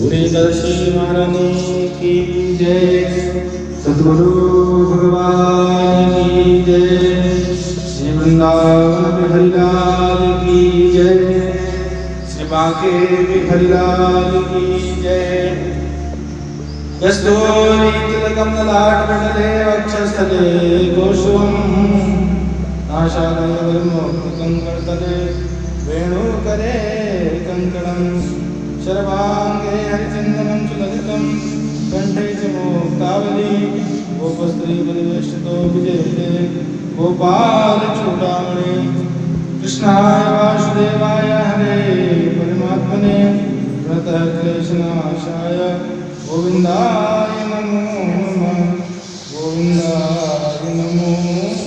गुरुदर्शी महारानी की जय। सद्गुरु भगवान की जय। श्री वृंदावन बिहारी लाल की जय। श्री बांके बिहारी लाल की जय। कस्तूरी तिलकम ललाट मंडले वक्षस्थले गोशुम नाशालय वरमोक्तं करतले वेणुकरे कंकणं शर्वांगे हरिचन्दनं सुललितं कंठे च मुक्तावली गोपस्त्री परिवेष्टितो विजयते गोपाल चूडामणि। कृष्णाय वासुदेवाय हरे परमात्मने प्रणतः क्लेशनाशाय गोविन्दाय नमो नमः। गोविन्दाय नमो नमः।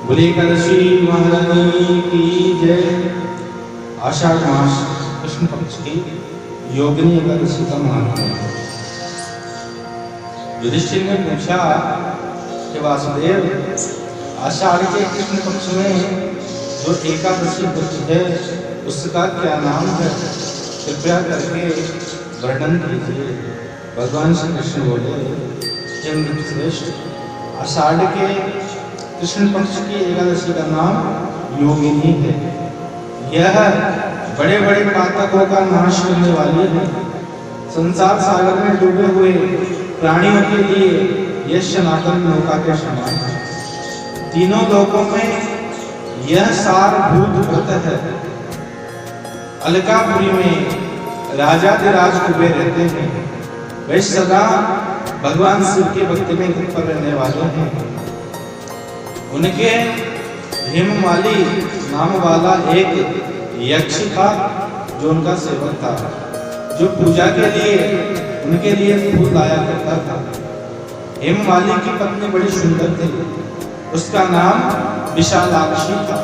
बोले एकादशी महारानी की जय। आषाढ़ मास कृष्ण पक्ष की योगिनी एकादशी का महात्म्य। युधिष्ठिर ने पूछा कि वासुदेव, आषाढ़ के कृष्ण पक्ष में जो एकादशी व्रत है उसका क्या नाम है, कृपया करके वर्णन कीजिए। भगवान श्री कृष्ण बोले, हे नृपश्रेष्ठ, आषाढ़ के कृष्ण पक्ष की एकादशी का नाम योगिनी है। यह बड़े बड़े पातकों का नाश करने वाली है। संसार सागर में डूबे हुए प्राणियों के लिए यह सनातन नौका के समान है। तीनों लोकों में यह सारभूत व्रत है। अलकापुरी में राजाधिराज कुबेर रहते हैं। वे सदा भगवान शिव के भक्ति में तत्पर रहने वाले हैं। उनके हेममाली नाम वाला एक यक्ष था जो उनका सेवक था, जो पूजा के लिए उनके लिए फूल लाया करता था। हेममाली की पत्नी बड़ी सुंदर थी, उसका नाम विशालाक्षी था।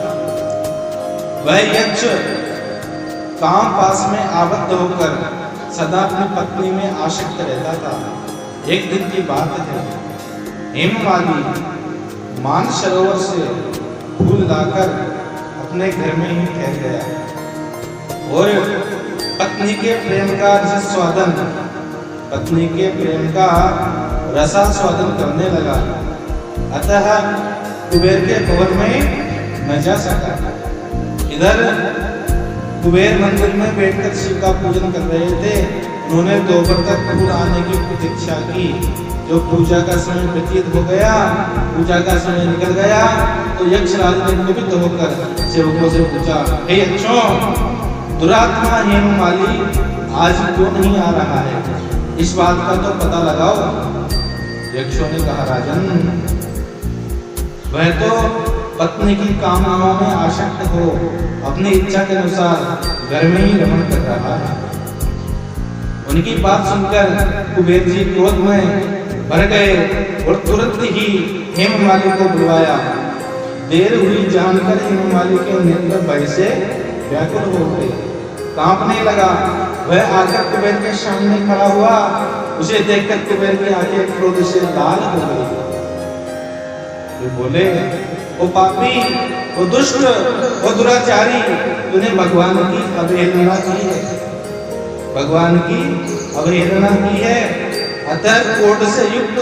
वह यक्ष काम पास में आबद्ध होकर सदा अपनी पत्नी में आसक्त रहता था। एक दिन की बात है, हेममाली मानसरोवर से फूल लाकर अपने घर में ही ठहर गया और पत्नी के प्रेम का रसास्वादन, पत्नी के प्रेम का रसास्वादन करने लगा। अतः कुबेर के भवन में न जा सका। इधर कुबेर मंदिर में बैठकर शिव का पूजन कर रहे थे। उन्होंने दोपहर तक फूल आने की प्रतीक्षा की। जो पूजा का समय व्यतीत हो गया, पूजा का समय निकल गया, तो यक्षराज ने कुपित होकर सेवकों से पूछा, हे यक्षों, दुरात्मा हेममाली आज क्यों नहीं आ रहा है? इस बात का तो पता लगाओ। यक्षों ने कहा, राजन, वह तो पत्नी की कामनाओं में आसक्त हो अपनी इच्छा के अनुसार घर में ही रमण कर रहा है। उनकी बात सुनकर कुबेर जी क्रोध में भर गए और तुरंत ही हेममाली को बुलवाया। देर हुई जानकर हेममाली के नेत्र भय से व्याकुल हो गए, कांपने लगा। वह आकर कुबेर के सामने खड़ा हुआ। उसे देखकर कुबेर की आंखें क्रोध से लाल हो गई। वे बोले, ओ पापी, ओ दुष्ट, ओ दुराचारी, तूने भगवान की अवहेलना की है, भगवान की अवहेलना की है। अतः क्रोध से युक्त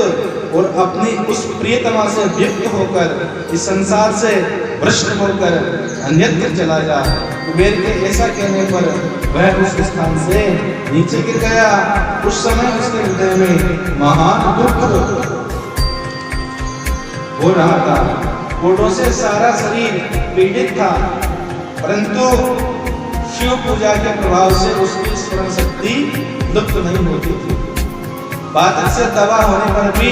और अपनी उस प्रियतमा से व्यक्त होकर इस संसार से भ्रष्ट होकर अन्यत्र चला जा। कुबेर के ऐसा कहने पर वह उस स्थान से नीचे गिर गया। उस समय उसके हृदय में महान दुख हो रहा था। कोढ़ों से सारा शरीर पीड़ित था, परंतु शिव पूजा के प्रभाव से उसकी स्मरण शक्ति लुप्त नहीं होती थी। बादल से तबाह होने पर भी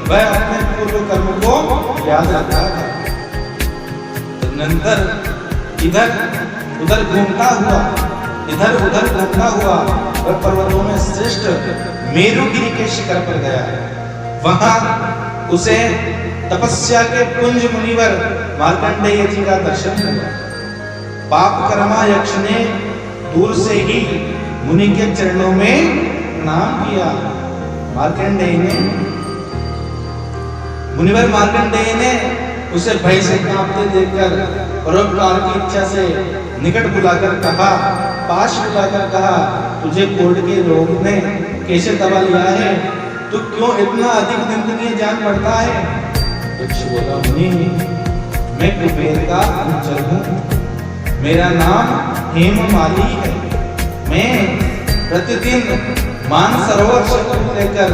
वह अपने पूर्व कर्म को याद रखता था। तदनंतर इधर उधर घूमता हुआ और पर्वतों में श्रेष्ठ मेरुगिरी के शिखर पर गया। वहां उसे तपस्या के पुंज मुनिवर मार्कंडेय जी का दर्शन हुआ। पाप कर्मा यक्ष ने दूर से ही मुनि के चरणों में प्रणाम किया। मार्कंडेय ने मुनिवर मार्कंडेय ने उसे भय से कांपते देखकर परोपकार की इच्छा से निकट बुलाकर कहा, पास बुलाकर कहा, तुझे कोढ़ के रोग ने कैसे दबा लिया है? तू क्यों इतना अधिक निंदनीय जान पड़ता है? यक्ष बोला, मुनि, मैं कुबेर का अनुचर हूँ। मेरा नाम हेममाली है। मैं प्रतिदिन मानसरोवर क्षेत्र लेकर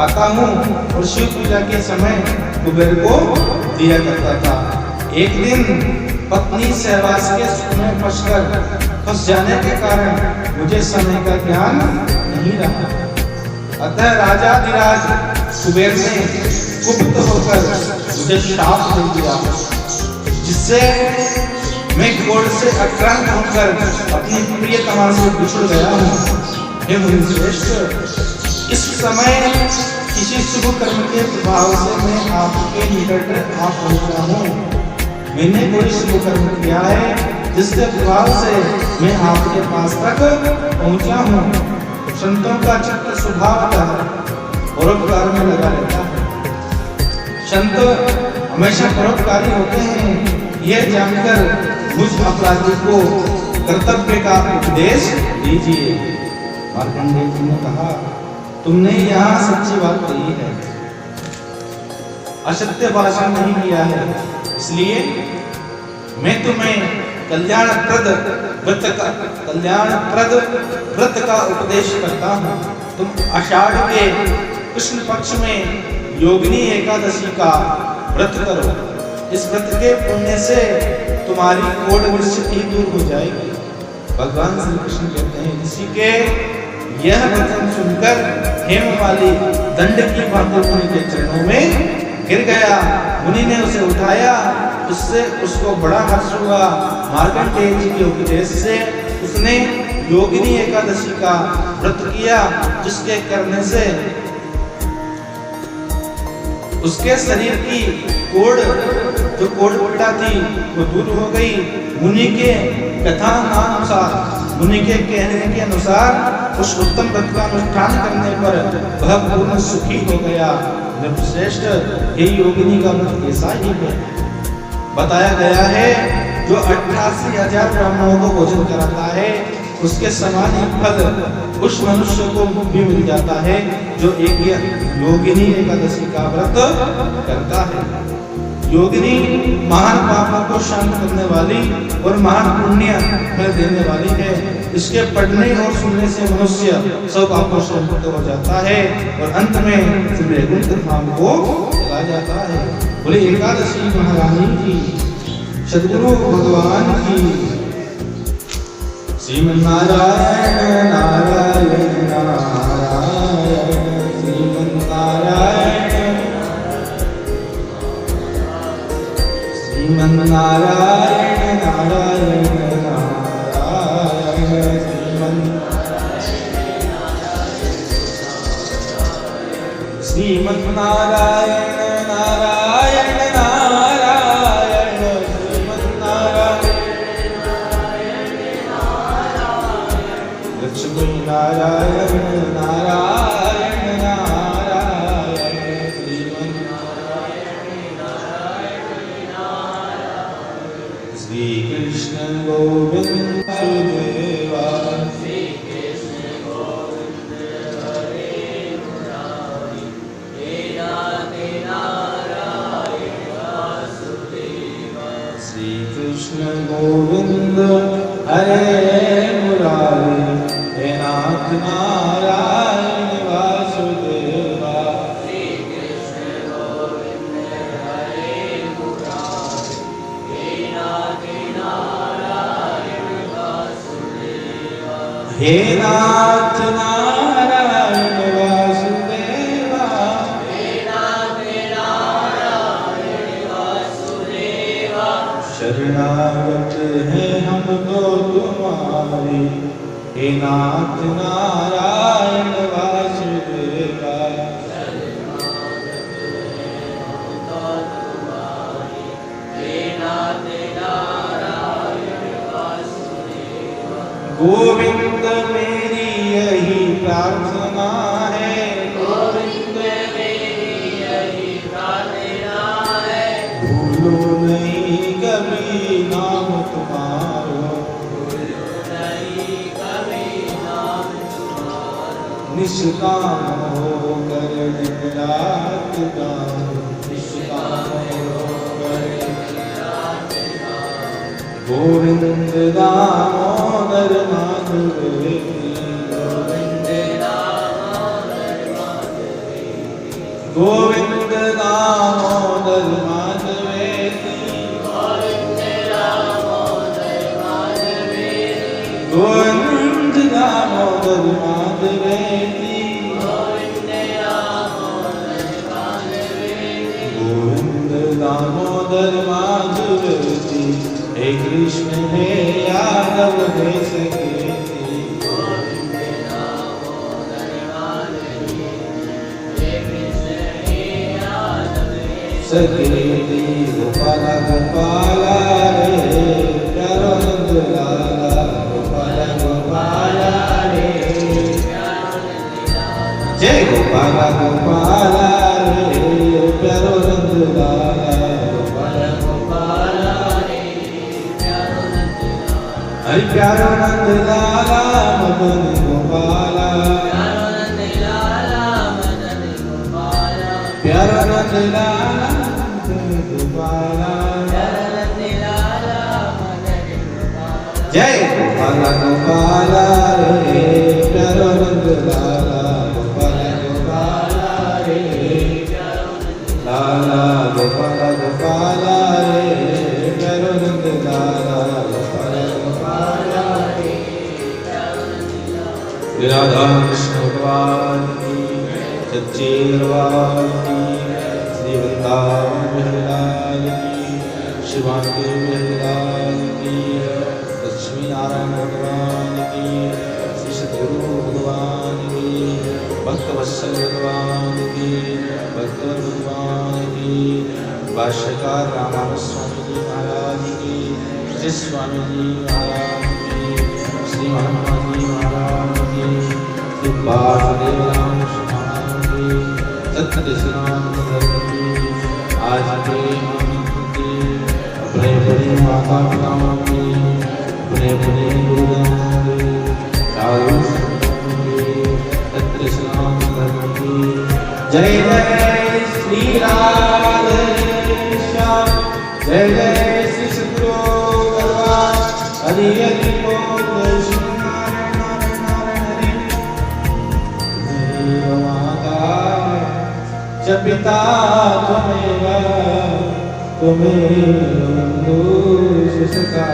आता हूँ और शिव पूजा के समय कुबेर को दिया करता था। एक दिन पत्नी सहवास के सुख में फंस जाने के कारण मुझे समय का ज्ञान नहीं रहा। अतः राजाधिराज कुबेर ने कुपित होकर मुझे श्राप दे दिया, जिससे मैं कोढ़ से आक्रांत होकर अपनी प्रियतमा से बिछुड़ गया हूँ। हे मुनिश्रेष्ठ, इस समय किसी शुभ कर्म के प्रभाव से मैं आपके निकट आ पहुंचा हूँ। मैंने कोई शुभ कर्म किया है जिसके प्रभाव से मैं आपके पास तक पहुंचा हूँ। संतों का चित्त स्वभावतः परोपकार में लगा रहता है। संत हमेशा परोपकारी होते हैं। यह जानकर मुझ अपराधी को कर्तव्य का उपदेश दीजिए। मार्कंडेय जी ने कहा, तुमने यहाँ सच्ची बात कही है, असत्य भाषण नहीं किया है, इसलिए मैं तुम्हें कल्याणप्रद व्रत का उपदेश करता हूँ। तुम आषाढ़ के कृष्ण पक्ष में योगिनी एकादशी का व्रत करो। इस व्रत के पुण्य से तुम्हारी कोढ़ निश्चित ही दूर हो जाएगी। भगवान श्री कृष्ण कहते हैं, किसी के यह वचन सुनकर हेममाली दंड की भांति मुनि के चरणों में गिर गया। मुनि ने उसे उठाया, उससे उसको बड़ा हर्ष हुआ। मार्कंडेय जी के उपदेश से उसने योगिनी एकादशी का व्रत किया, जिसके करने से उसके शरीर की कोढ़, जो कोढ़ पीड़ा थी, वो दूर हो गई। मुनि के कथानुसार, मुनि के कहने के अनुसार उस उत्तम व्रत का अनुष्ठान करने पर वह पूर्ण सुखी हो गया। श्रेष्ठ, ये योगिनी का व्रत ऐसा ही है। बताया गया है, जो 88,000 ब्राह्मणों को भोजन कराता है, उसके समान ही फल उस मनुष्य को भी मिल जाता है जो एक योगिनी एकादशी का व्रत करता है। योगिनी महान पापों को शांत करने वाली और महान पुण्य फल देने वाली है। इसके पढ़ने और सुनने से मनुष्य सब पापों से मुक्त हो जाता है और अंत में वैकुंठ धाम को चला जाता है। बोले एकादशी महारानी की, सद्गुरु भगवान की। श्रीमन्नारायण नारायण नारायण, श्रीमन्नारायण श्रीमन्नारायण नारायण नारायण, श्रीमन्नारायण नारायण नारायण, लक्ष्मी नारायण नारायण नारायण, श्री कृष्ण गोविंद वासुदेवा, श्री कृष्ण गोविंद हरे मुरारी, हे राधे नारायण वासुदेवा, श्री कृष्ण गोविंद हरे मुरारी, हे नाथ नारायण वासुदेवा, श्री कृष्ण गोविंद हरे मुरारी, हे नाथ नारायण वासुदेवा, हे नाथ नारायण वासुदेवा, हे नाथ नारायण वासुदेवा, शरणागत है हम तो तुम्हारी, हे नाथ नारायण वासुदेवा। गोविंद मेरी यही प्रार्थना है, गोविंद मेरी यही प्रार्थना है। भूलो नहीं कभी नाम तुम्हारो, भूलो नहीं कभी नाम तुम्हारो। निष्काम होकर दिन रात गाओ, निष्काम होकर गोविंद दामोदर माधवेति, गोविंद दामोदर माधवेति, गोविंद दामोदर माधवेति, गोविंद दामोदर माधवेति, गोविंद दामोदर माधवेति, गोविंद दामोदर माधवेति, गोविंद दामोदर माधवेति। हे कृष्ण हे यादव हे सखेति, गोविंद दामोदर माधवेति, हे कृष्ण हे यादव हे सखेति। गोपाल गोपाल रे प्यारो नंद लाला, गोपाल गोपाल रे जय गोपाल गोपाल रे प्यारो नंद लाला, गोपाल गोपाल हरि प्यारो नंद लाला मदन गोपाला, प्यारो नंद लाला मदन गोपाला, प्यारो नंद लाला मदन गोपाला, प्यारो नंद लाला मदन गोपाला। जय गोपाल गोपाल रे प्यारो नंद लाला, गोपाल गोपाल रे लाला, गोपाल गोपाल रे प्यारो नंद लाला, गोपाल गोपाल रे। राधा कृष्ण भगवान की, सच्चे दरबार की, श्री वृंदावन बिहारी की, शिवांगी बिहारी की, लक्ष्मी नारायण भगवान की, श्री सद्गुरु भगवान की, भक्त वत्सल भगवान की, भक्त भगवान की, भाष्यकार रामानुज स्वामी जी महाराज की, श्री स्वामी जी महाराज की, श्री महात्मा जी महाराज की, श्री वासुदेव राम महाराज की, सत्य सिद्धांत धर्म की, आज के की, अपने बड़े माता पिताओं की, अपने बड़े गुरुजनों की, साधु संतों की, सत्य सिद्धांत धर्म की। जय जय श्री राधे श्याम, जय जय श्री सद्गुरु भगवान हरि हरि बोल, जय श्री नारायण नारायण हरि हरि। माता च पिता त्वमेव, त्वमेव बन्धु सखा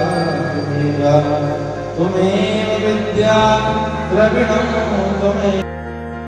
त्वमेव, त्वमेव विद्या द्रविणं त्वमेव।